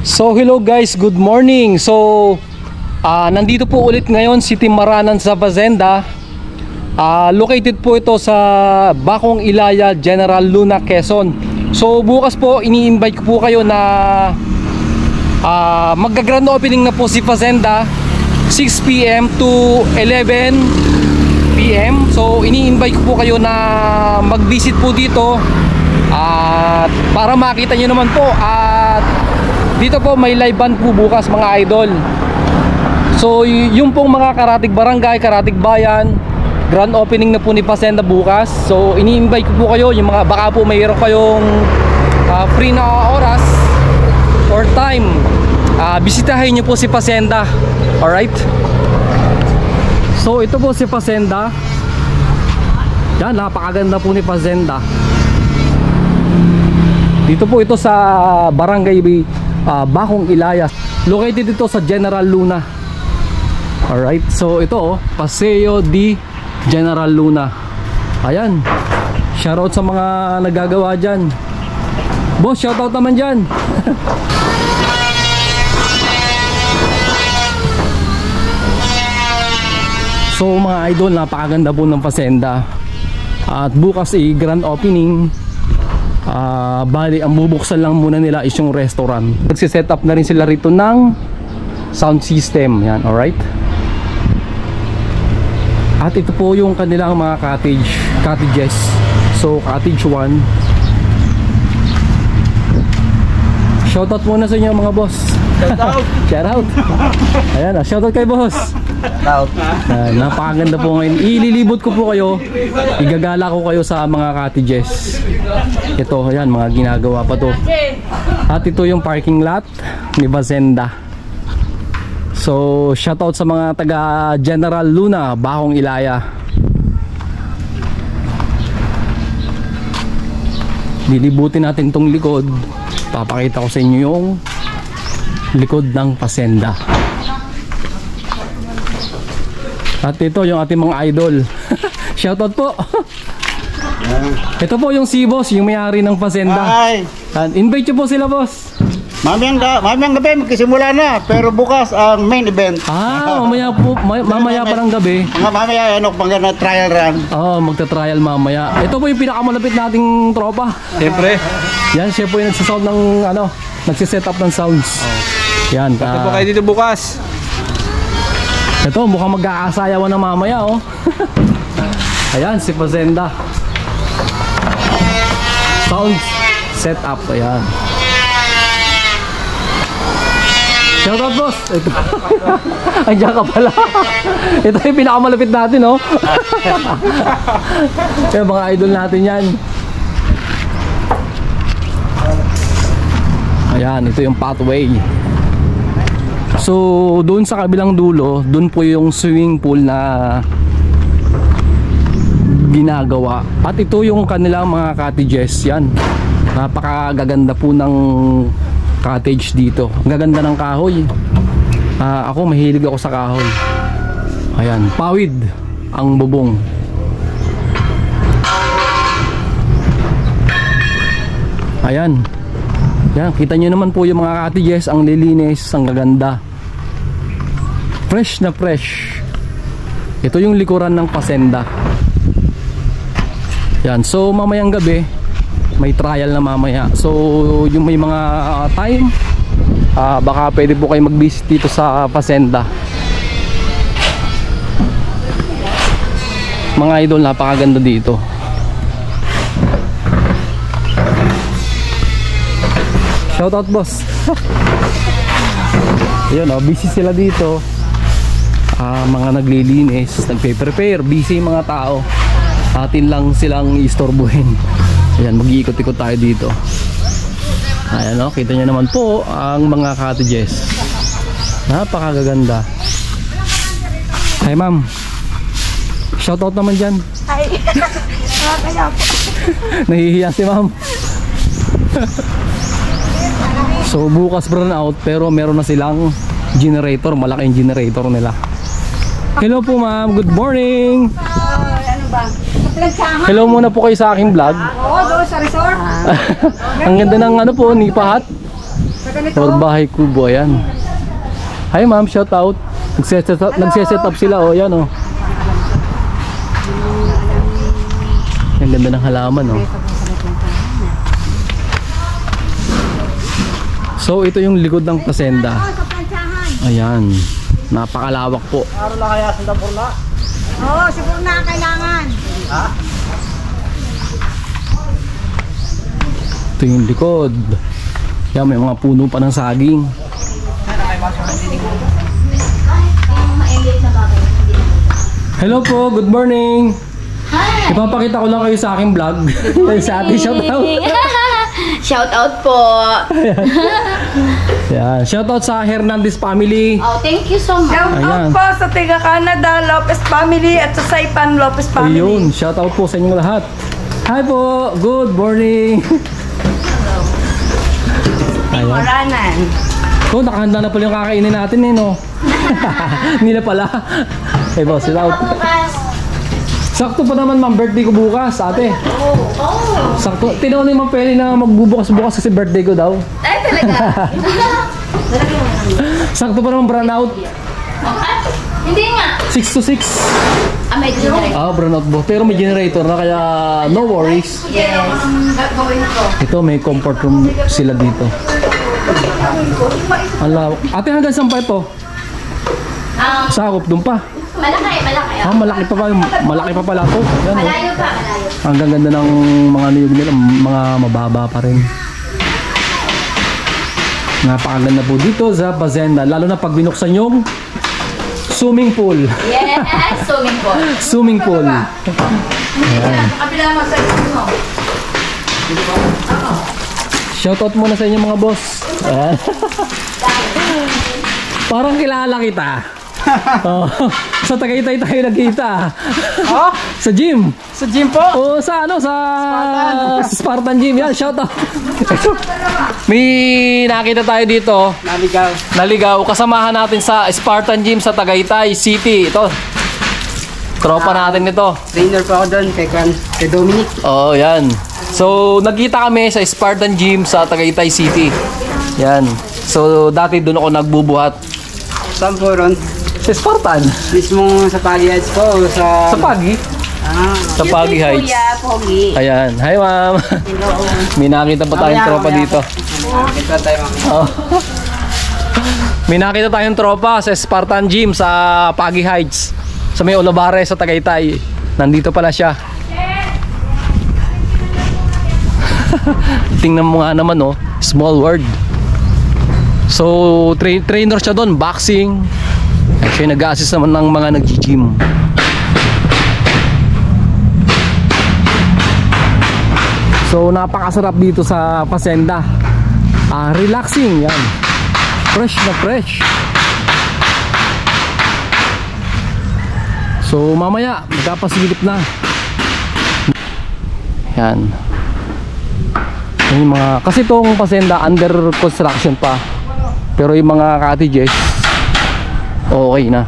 So hello guys, good morning. So nandito po ulit ngayon si Team Maranan sa Fazenda. Located po ito sa Bacong Ilaya, General Luna, Quezon. So bukas po ini-invite ko po kayo na magga-grand opening na po si Fazenda 6 PM to 11 PM. So ini-invite ko po kayo na mag-visit po dito at para makita nyo naman po. At dito po may live band po bukas mga idol. So yung pong mga karatig barangay, karatig bayan, grand opening na po ni Fazenda bukas. So ini-invite ko po kayo, yung mga baka po mayroon kayong free na oras or time, bisitahin nyo po si Fazenda. Alright. So ito po si Fazenda. Yan, napakaganda po ni Fazenda. Dito po ito sa Barangay Bacong Ilaya. Located ito sa General Luna. Alright, so ito Paseo di General Luna. Ayan, shoutout sa mga nagagawa dyan. Boss, shoutout naman dyan. So mga idol, napakaganda po ng Fazenda. At bukas grand opening. Bali, ang bubuksan lang muna nila is yung restaurant. Nagsiset up na rin sila rito ng sound system. Yan, alright. At ito po yung kanilang mga cottages. So cottage 1. Shoutout muna sa inyo mga boss. Shoutout. Shoutout. Ayan, shoutout kay boss. Shoutout. Napakaganda po ngayon. Ililibot ko po kayo. Igagala ko kayo sa mga cottages. Ito, ayan, mga ginagawa pa to. At ito yung parking lot ni Fazenda. So, shoutout sa mga taga General Luna, Bacong Ilaya. Lilibutin natin tong likod. Papakita ko sa inyo yung likod ng Fazenda. At ito yung ating mga idol. Shoutout po. Ito po yung si boss, yung may-ari ng Fazenda. Hi. Invite nyo po sila, boss. Mamayang gabi magsisimula na, pero bukas ang main event. Mamaya po, mamaya pa ng gabi. Mamaya pang trial run. Magta-trial mamaya. Ito po yung pinakamalapit nating tropa. Siyempre. Yan, siya po yung nagsisound ng nagsiset up ng sounds. Yan. Ito po kayo dito bukas. Ito, mukhang mag-aasayawan na mamaya, Ayan, si Fazenda. Sound set up, ayan. Shoutout boss. Ito. Andiyan ka pala. Ito yung pinakamalapit natin, Yung mga idol natin yan. Ayan, ito yung pathway. So doon sa kabilang dulo, doon po yung swimming pool na ginagawa. At ito yung kanilang mga cottages. Yan, napakagaganda po ng cottage dito. Ang gaganda ng kahoy. Ako mahilig ako sa kahoy. Ayan, pawid ang bubong. Ayan. Yan, kita nyo naman po yung mga cottages. Ang lilinis, ang gaganda. Fresh na fresh. Ito yung likuran ng Fazenda. Yan, so mamayang gabi may trial na mamaya. So yung may mga time, baka pwede po kayo mag-visit dito sa Fazenda. Mga idol, napakaganda dito. Shoutout boss. Ayun, busy sila dito. Mga naglilinis, nagpe-prepare, busy yung mga tao. Atin lang silang istorbohin. Ayan, mag-iikot-ikot tayo dito. Ayan, kita nyo naman po ang mga cottages. Napakaganda. Hi ma'am, shoutout naman dyan. Hi. Kaya po. Nahihiya si ma'am. So bukas brown out, pero meron na silang generator. Malaking generator nila. Hello po ma'am, good morning. Ano ba? Hello muna po kayo sa aking vlog. Oo, doon sa resort. Ang ganda ng nipa hut. or bahay kubo. Ayan. Hi ma'am, shout out. Nagse-set up sila, oh, yan, oh. Ang ganda ng halaman, oh. So ito yung likod ng pasenda. Ayan, napakalawak po. Araw na kaya sa Purna? Oo, siguro na kailangan. Ha? Ito yung likod. Yan, may mga puno pa ng saging. Hello po, good morning. Hi! Ipapakita ko lang kayo sa aking vlog. Sa ating shout out. Shout out po. Yan, shout out sa Hernandez family. Oh, thank you so much. Shout Ayan. out po sa Tiga Canada, Lopez family at sa Saipan Lopez family. Ayun, shout out po sa inyong lahat. Hi po, good morning. Ayan. Moranan. Oh, nakahanda na pala yung kakainin natin eh, no? Hindi na pala. Eh, boss, shout out. Sakto pa naman, ma'am, birthday ko bukas, ate. Oh. Sakto. Tinawag ni Ma'am Peli na magbubukas-bukas kasi birthday ko daw. Ay, talaga. Sakto pa naman brown out. Hindi nga. 6 to 6. Ah, may generator. Ah, brown out po. Pero may generator na kaya no worries. Yes. Gagawin ko. Ito, may comfort room sila dito. Ala, ate, hanggang saan pa ito? Sakop, doon pa. Malaki. Ah, malaki pa pala ito. Yan, oh. Malayo pa, malayo. Ang ganda ng mga niyog nila, mga mababa pa rin. Napakaganda po dito sa Fazenda, lalo na pag binuksan yung swimming pool. Yes, swimming pool. Swimming pool. Ayan. Kabila mo sa mo. Shoutout muna sa inyo mga boss. Ayan. Parang kilala kita. Oh, sa Tagaytay tayo nagkita. Oh? Sa gym. Sa gym po? O sa ano, sa Spartan Gym. Yan, shoutout. May nakita tayo dito. Naligaw. Kasamahan natin sa Spartan Gym sa Tagaytay City. Ito. Tropa natin ito. Trainer po ako doon kay Dominic. Oo, yan. So, nagkita kami sa Spartan Gym sa Tagaytay City. Yan. So, dati doon ako nagbubuhat. Saan po ron? Sa Spartan. Mismo sa Pagi Heights po o sa... Sa Pagi. Sa Pagi Heights. Kuya, Pogi. Ayan. Hi, ma'am. May nakita pa tayong tropa dito. Kita tayo mga... Oh. May nakita tayong tropa sa Spartan Gym sa Pagi Heights. Sa may Olavarez sa Tagaytay. Nandito pala siya. Tingnan mo nga naman, oh. Small world. So, trainer siya doon, boxing. Siya nag-assist naman ng mga nag-gym. So, napakasarap dito sa Fazenda. Relaxing, yan. Fresh na fresh. So, mamaya, magkapasilip na. Yan. Yung mga, kasi itong Fazenda under construction pa. Pero yung mga cottages okay na.